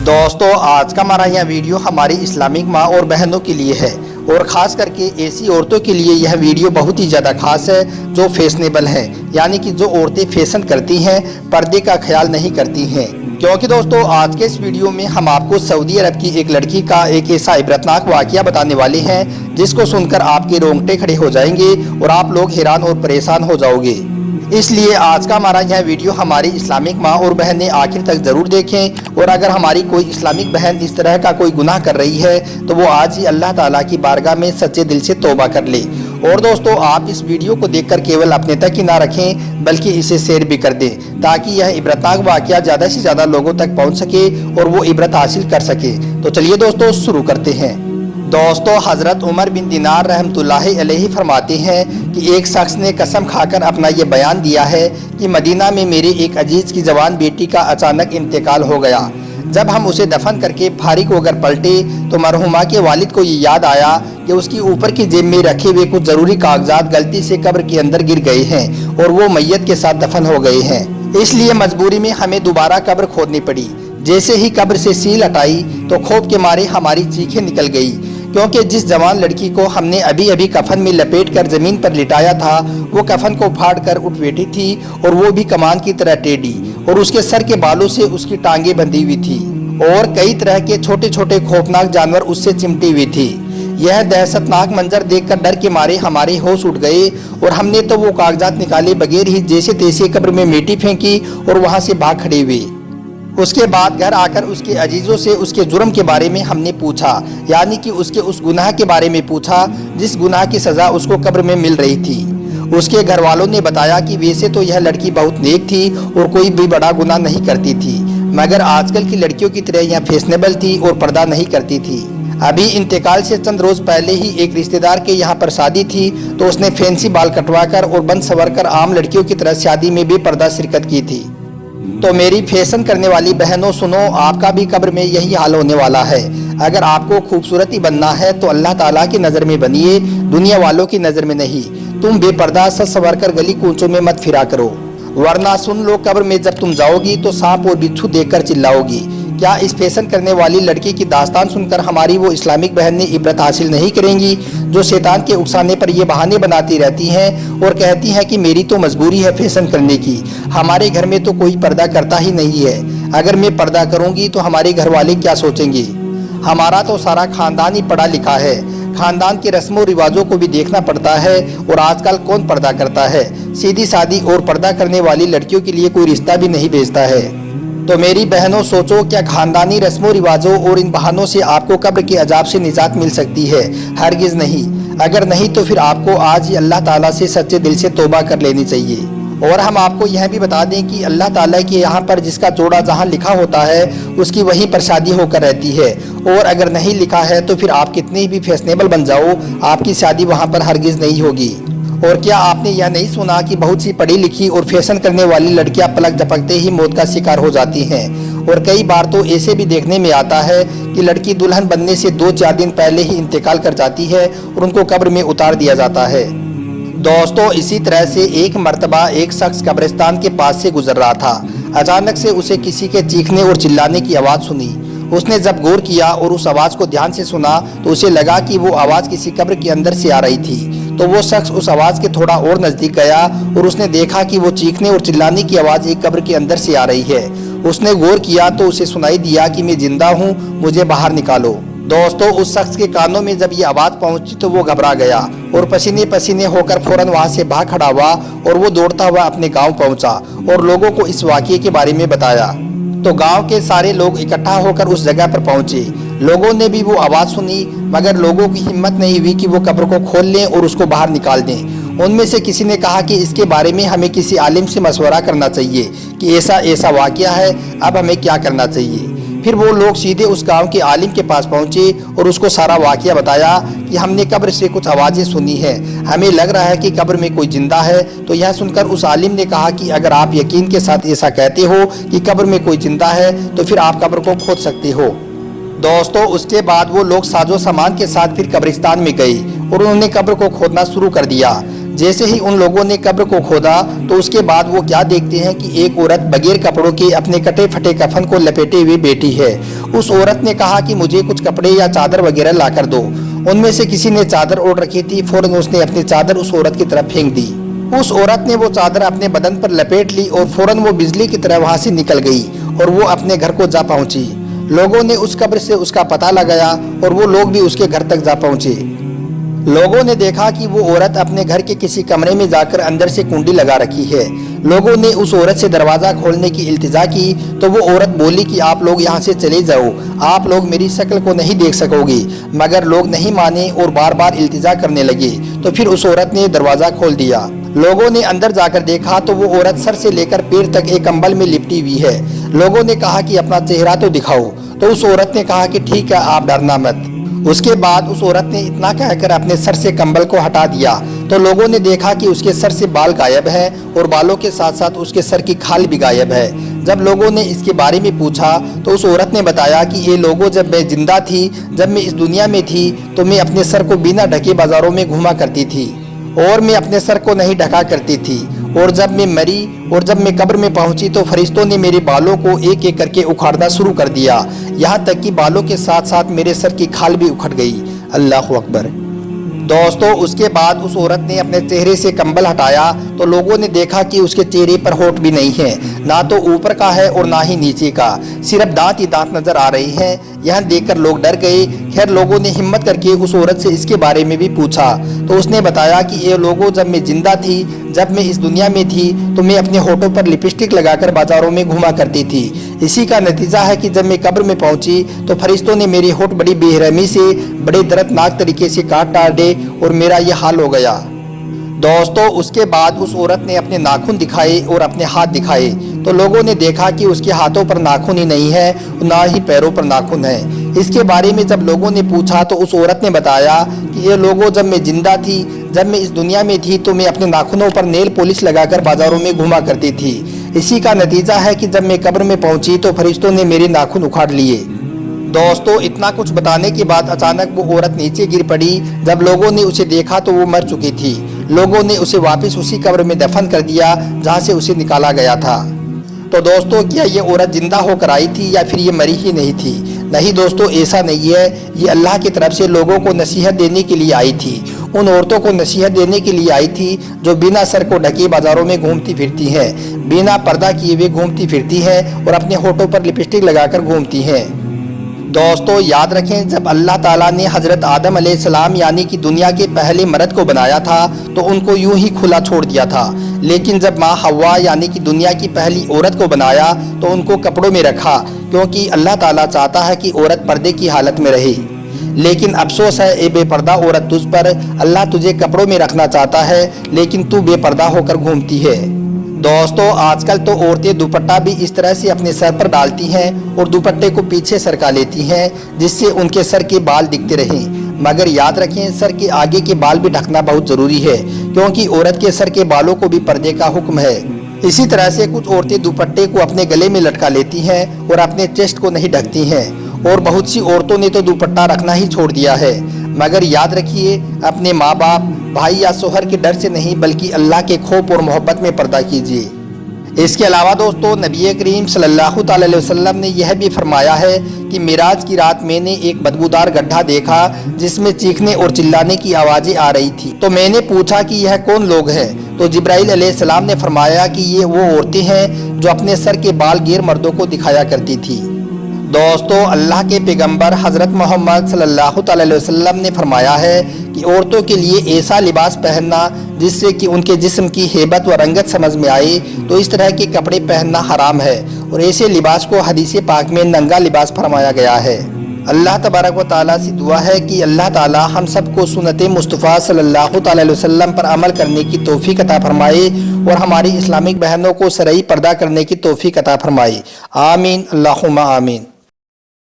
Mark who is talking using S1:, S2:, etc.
S1: दोस्तों आज का हमारा यह वीडियो हमारी इस्लामिक माँ और बहनों के लिए है और ख़ास करके ऐसी औरतों के लिए यह वीडियो बहुत ही ज़्यादा खास है जो फैशनेबल है, यानी कि जो औरतें फैशन करती हैं, पर्दे का ख्याल नहीं करती हैं। क्योंकि दोस्तों आज के इस वीडियो में हम आपको सऊदी अरब की एक लड़की का एक ऐसा इबरतनाक वाक़या बताने वाले हैं जिसको सुनकर आपके रोंगटे खड़े हो जाएंगे और आप लोग हैरान और परेशान हो जाओगे। इसलिए आज का हमारा यह वीडियो हमारी इस्लामिक माँ और बहनें आखिर तक ज़रूर देखें और अगर हमारी कोई इस्लामिक बहन इस तरह का कोई गुनाह कर रही है तो वो आज ही अल्लाह ताला की बारगाह में सच्चे दिल से तौबा कर ले। और दोस्तों आप इस वीडियो को देखकर केवल अपने तक ही ना रखें बल्कि इसे शेयर भी कर दें ताकि यह इबरतनाक वाक़या ज़्यादा से ज़्यादा लोगों तक पहुँच सके और वो इबरत हासिल कर सके। तो चलिए दोस्तों शुरू करते हैं। दोस्तों हज़रत उमर बिन दिनार रहमतुल्लाहि अलैहि फरमाते हैं कि एक शख्स ने कसम खाकर अपना ये बयान दिया है कि मदीना में मेरे एक अजीज़ की जवान बेटी का अचानक इंतकाल हो गया। जब हम उसे दफन करके फारिग होकर पलटे तो मरहुमा के वालिद को ये याद आया कि उसकी ऊपर की जेब में रखे हुए कुछ ज़रूरी कागजात गलती से कब्र के अंदर गिर गए हैं और वो मैयत के साथ दफन हो गए हैं। इसलिए मजबूरी में हमें दोबारा कब्र खोदनी पड़ी। जैसे ही कब्र से सील हटाई तो खौफ के मारे हमारी चीखें निकल गई, क्योंकि जिस जवान लड़की को हमने अभी अभी कफन में लपेट कर ज़मीन पर लिटाया था वो कफन को फाड़ कर उठ बैठी थी और वो भी कमान की तरह टेढ़ी, और उसके सर के बालों से उसकी टांगें बंधी हुई थी और कई तरह के छोटे छोटे खौफनाक जानवर उससे चिमटी हुई थी। यह दहशतनाक मंजर देखकर डर के मारे हमारे होश उठ गए और हमने तो वो कागजात निकाले बगैर ही जैसे तैसे कब्र में मिट्टी फेंकी और वहाँ से भाग खड़े हुए। उसके बाद घर आकर उसके अजीज़ों से उसके जुर्म के बारे में हमने पूछा, यानी कि उसके उस गुनाह के बारे में पूछा जिस गुनाह की सज़ा उसको कब्र में मिल रही थी। उसके घर वालों ने बताया कि वैसे तो यह लड़की बहुत नेक थी और कोई भी बड़ा गुनाह नहीं करती थी, मगर आजकल की लड़कियों की तरह यह फैशनेबल थी और पर्दा नहीं करती थी। अभी इंतकाल से चंद रोज़ पहले ही एक रिश्तेदार के यहाँ पर शादी थी तो उसने फैंसी बाल कटवाकर और बन संवर कर आम लड़कियों की तरह शादी में भी पर्दा शिरकत की थी। तो मेरी फैशन करने वाली बहनों सुनो, आपका भी कब्र में यही हाल होने वाला है। अगर आपको खूबसूरती बनना है तो अल्लाह ताला की नज़र में बनिए, दुनिया वालों की नज़र में नहीं। तुम बेपर्दा सज संवर कर गली कूचों में मत फिरा करो, वरना सुन लो कब्र में जब तुम जाओगी तो सांप और बिच्छू देखकर चिल्लाओगी। क्या इस फैशन करने वाली लड़की की दास्तान सुनकर हमारी वो इस्लामिक बहनें इबरत हासिल नहीं करेंगी जो शैतान के उकसाने पर ये बहाने बनाती रहती हैं और कहती हैं कि मेरी तो मजबूरी है फैशन करने की, हमारे घर में तो कोई पर्दा करता ही नहीं है, अगर मैं पर्दा करूंगी तो हमारे घर वाले क्या सोचेंगे। हमारा तो सारा खानदान ही पढ़ा लिखा है, खानदान के रस्मों रिवाजों को भी देखना पड़ता है और आजकल कौन पर्दा करता है। सीधी सादी और पर्दा करने वाली लड़कियों के लिए कोई रिश्ता भी नहीं भेजता है। तो मेरी बहनों सोचो, क्या खानदानी रस्मों रिवाजों और इन बहानों से आपको कब्र के अजाब से निजात मिल सकती है? हरगिज़ नहीं। अगर नहीं तो फिर आपको आज ही अल्लाह ताला से सच्चे दिल से तौबा कर लेनी चाहिए। और हम आपको यह भी बता दें कि अल्लाह ताला के यहाँ पर जिसका जोड़ा जहाँ लिखा होता है उसकी वहीं पर शादी होकर रहती है, और अगर नहीं लिखा है तो फिर आप कितनी भी फैशनेबल बन जाओ आपकी शादी वहाँ पर हरगिज़ नहीं होगी। और क्या आपने यह नहीं सुना कि बहुत सी पढ़ी लिखी और फैशन करने वाली लड़कियां पलक झपकते ही मौत का शिकार हो जाती हैं, और कई बार तो ऐसे भी देखने में आता है कि लड़की दुल्हन बनने से 2-4 दिन पहले ही इंतकाल कर जाती है और उनको कब्र में उतार दिया जाता है। दोस्तों इसी तरह से एक मर्तबा एक शख्स कब्रिस्तान के पास से गुजर रहा था। अचानक से उसे किसी के चीखने और चिल्लाने की आवाज़ सुनी। उसने जब गौर किया और उस आवाज़ को ध्यान से सुना तो उसे लगा कि वो आवाज़ किसी कब्र के अंदर से आ रही थी। तो वो शख्स उस आवाज़ के थोड़ा और नज़दीक गया और उसने देखा कि वो चीखने और चिल्लाने की आवाज़ एक कब्र के अंदर से आ रही है। उसने गौर किया तो उसे सुनाई दिया कि मैं जिंदा हूँ, मुझे बाहर निकालो। दोस्तों उस शख्स के कानों में जब ये आवाज़ पहुंची तो वो घबरा गया और पसीने पसीने होकर फौरन वहां से भाग खड़ा हुआ और वो दौड़ता हुआ अपने गांव पहुंचा और लोगों को इस वाक़ये के बारे में बताया। तो गांव के सारे लोग इकट्ठा होकर उस जगह पर पहुंचे। लोगों ने भी वो आवाज़ सुनी, मगर लोगों की हिम्मत नहीं हुई कि वो कब्र को खोल लें और उसको बाहर निकाल दें। उनमें से किसी ने कहा कि इसके बारे में हमें किसी आलिम से मशवरा करना चाहिए कि ऐसा ऐसा वाक़या है, अब हमें क्या करना चाहिए। फिर वो लोग सीधे उस गांव के आलिम के पास पहुंचे और उसको सारा वाक़या बताया कि हमने कब्र से कुछ आवाज़ें सुनी हैं, हमें लग रहा है कि कब्र में कोई जिंदा है। तो यह सुनकर उस आलिम ने कहा कि अगर आप यकीन के साथ ऐसा कहते हो कि कब्र में कोई जिंदा है तो फिर आप कब्र को खोद सकते हो। दोस्तों उसके बाद वो लोग साजो सामान के साथ फिर कब्रिस्तान में गए और उन्होंने कब्र को खोदना शुरू कर दिया। जैसे ही उन लोगों ने कब्र को खोदा तो उसके बाद वो क्या देखते हैं कि एक औरत बगैर कपड़ों के अपने कटे फटे कफन को लपेटे हुए बैठी है। उस औरत ने कहा कि मुझे कुछ कपड़े या चादर वगैरह ला कर दो। उनमें से किसी ने चादर ओढ़ रखी थी। फौरन उसने अपनी चादर उस औरत की तरफ फेंक दी। उस औरत ने वो चादर अपने बदन पर लपेट ली और फौरन वो बिजली की तरह वहां से निकल गई और वो अपने घर को जा पहुंची। लोगों ने उस कब्र से उसका पता लगाया और वो लोग भी उसके घर तक जा पहुंचे। लोगों ने देखा कि वो औरत अपने घर के किसी कमरे में जाकर अंदर से कुंडी लगा रखी है। लोगों ने उस औरत से दरवाज़ा खोलने की इल्तिजा की तो वो औरत बोली कि आप लोग यहाँ से चले जाओ, आप लोग मेरी शक्ल को नहीं देख सकोगी। मगर लोग नहीं माने और बार बार इल्तिजा करने लगे। तो फिर उस औरत ने दरवाज़ा खोल दिया। लोगों ने अंदर जाकर देखा तो वो औरत सर से लेकर पैर तक एक कंबल में लिपटी हुई है। लोगों ने कहा कि अपना चेहरा तो दिखाओ। तो उस औरत ने कहा कि ठीक है, आप डरना मत। उसके बाद उस औरत ने इतना कहकर अपने सर से कंबल को हटा दिया तो लोगों ने देखा कि उसके सर से बाल गायब है और बालों के साथ साथ उसके सर की खाल भी गायब है। जब लोगों ने इसके बारे में पूछा तो उस औरत ने बताया कि ये लोगों, जब मैं जिंदा थी, जब मैं इस दुनिया में थी तो मैं अपने सर को बिना ढके बाजारों में घुमा करती थी और मैं अपने सर को नहीं ढका करती थी। और जब मैं मरी और जब मैं कब्र में पहुंची तो फरिश्तों ने मेरे बालों को एक एक करके उखाड़ना शुरू कर दिया, यहाँ तक कि बालों के साथ साथ मेरे सर की खाल भी उखड़ गई। अल्लाह अकबर। दोस्तों, उसके बाद उस औरत ने अपने चेहरे से कंबल हटाया तो लोगों ने देखा कि उसके चेहरे पर होंठ भी नहीं है, ना तो ऊपर का है और ना ही नीचे का, सिर्फ दांत ही दांत नजर आ रही हैं। यह देखकर लोग डर गए। खैर, लोगों ने हिम्मत करके उस औरत से इसके बारे में भी पूछा तो उसने बताया कि ये लोगों, जब मैं जिंदा थी, जब मैं इस दुनिया में थी तो मैं अपने होठों पर लिपस्टिक लगाकर बाजारों में घुमा करती थी। इसी का नतीजा है कि जब मैं कब्र में पहुंची तो फरिश्तों ने मेरे होठ बड़ी बेरहमी से, बड़े दर्दनाक तरीके से काट डाले और मेरा यह हाल हो गया। दोस्तों, उसके बाद उस औरत ने अपने नाखून दिखाए और अपने हाथ दिखाए तो लोगों ने देखा कि उसके हाथों पर नाखून ही नहीं है, ना ही पैरों पर नाखून है। इसके बारे में जब लोगों ने पूछा तो उस औरत ने बताया कि ये लोगों, जब मैं जिंदा थी, जब मैं इस दुनिया में थी तो मैं अपने नाखूनों पर नेल पॉलिश लगाकर बाजारों में घुमा करती थी। इसी का नतीजा है कि जब मैं कब्र में पहुंची तो फरिश्तों ने मेरे नाखून उखाड़ लिए। दोस्तों, इतना कुछ बताने के बाद अचानक वो औरत नीचे गिर पड़ी। जब लोगों ने उसे देखा तो वो मर चुकी थी। लोगों ने उसे वापस उसी कब्र में दफन कर दिया जहां से उसे निकाला गया था। तो दोस्तों, क्या ये औरत जिंदा होकर आई थी या फिर ये मरी ही नहीं थी? नहीं दोस्तों, ऐसा नहीं है। ये अल्लाह की तरफ से लोगों को नसीहत देने के लिए आई थी। उन औरतों को नसीहत देने के लिए आई थी जो बिना सर को ढके बाजारों में घूमती फिरती हैं, बिना पर्दा किए हुए घूमती फिरती हैं और अपने होठों पर लिपस्टिक लगाकर घूमती हैं। दोस्तों, याद रखें, जब अल्लाह ताला ने हज़रत आदम अलैहिस्सलाम यानी कि दुनिया के पहले मर्द को बनाया था तो उनको यूं ही खुला छोड़ दिया था। लेकिन जब माँ हव्वा यानी कि दुनिया की पहली औरत को बनाया तो उनको कपड़ों में रखा, क्योंकि अल्लाह ताला चाहता है कि औरत पर्दे की हालत में रहे। लेकिन अफसोस है ए बेपर्दा औरत तुझ पर, अल्लाह तुझे कपड़ों में रखना चाहता है लेकिन तू बेपर्दा होकर घूमती है। दोस्तों, आजकल तो औरतें दुपट्टा भी इस तरह से अपने सर पर डालती हैं और दुपट्टे को पीछे सरका लेती हैं जिससे उनके सर के बाल दिखते रहें। मगर याद रखें, सर के आगे के बाल भी ढकना बहुत ज़रूरी है, क्योंकि औरत के सर के बालों को भी पर्दे का हुक्म है। इसी तरह से कुछ औरतें दुपट्टे को अपने गले में लटका लेती हैं और अपने चेस्ट को नहीं ढकती हैं, और बहुत सी औरतों ने तो दुपट्टा रखना ही छोड़ दिया है। मगर याद रखिए, अपने माँ बाप, भाई या शोहर के डर से नहीं बल्कि अल्लाह के खौफ और मोहब्बत में पर्दा कीजिए। इसके अलावा दोस्तों, नबी करीम सल्लल्लाहु अलैहि वसल्लम ने यह भी फरमाया है कि मिराज की रात मैंने एक बदबूदार गड्ढा देखा जिसमें चीखने और चिल्लाने की आवाज़ें आ रही थी। तो मैंने पूछा कि यह कौन लोग हैं? तो जिब्राइल अलैहिस्सलाम ने फरमाया कि ये वो औरतें हैं जो अपने सर के बाल गैर मर्दों को दिखाया करती थी। दोस्तों, अल्लाह के पैगंबर हज़रत मोहम्मद सल्लल्लाहु अलैहि वसल्लम ने फरमाया है कि औरतों के लिए ऐसा लिबास पहनना जिससे कि उनके जिस्म की हेबत व रंगत समझ में आए, तो इस तरह के कपड़े पहनना हराम है और ऐसे लिबास को हदीस पाक में नंगा लिबास फरमाया गया है। अल्लाह तबारक व ताला से दुआ है कि अल्लाह ताला हम सबको सुन्नत मुस्तफ़ा सल्लल्लाहु अलैहि वसल्लम पर अमल करने की तौफीक अता फरमाए और हमारी इस्लामिक बहनों को शरई पर्दा करने की तौफीक अता फरमाए। आमीन, अल्लाहुम्मा आमीन।